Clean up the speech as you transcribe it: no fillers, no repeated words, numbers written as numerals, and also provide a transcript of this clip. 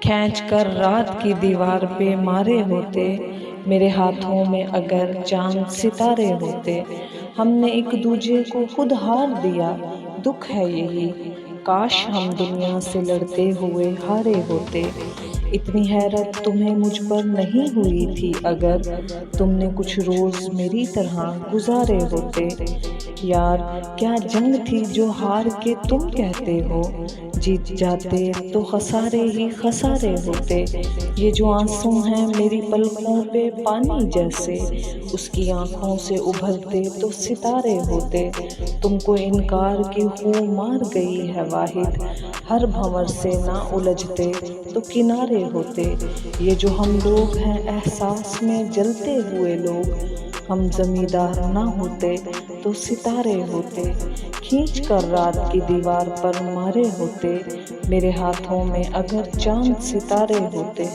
खींच कर रात की दीवार पे मारे होते, मेरे हाथों में अगर चांद सितारे होते। हमने एक दूजे को खुद हार दिया, दुख है यही, काश हम दुनिया से लड़ते हुए हारे होते। इतनी हैरत तुम्हें मुझ पर नहीं हुई थी अगर तुमने कुछ रोज मेरी तरह गुजारे होते। यार क्या जंग थी जो हार के तुम कहते हो, जीत जाते तो खसारे ही खसारे होते। ये जो आंसू हैं मेरी पलकों पे पानी जैसे, उसकी आंखों से उभरते तो सितारे होते। तुमको इनकार की हूँ मार गई है वाहिद, हर भंवर से ना उलझते तो किनारे होते। ये जो हम लोग हैं एहसास में जलते हुए लोग, हम जमींदार ना होते तो सितारे होते। खींच कर रात की दीवार पर मारे होते, मेरे हाथों में अगर चांद सितारे होते।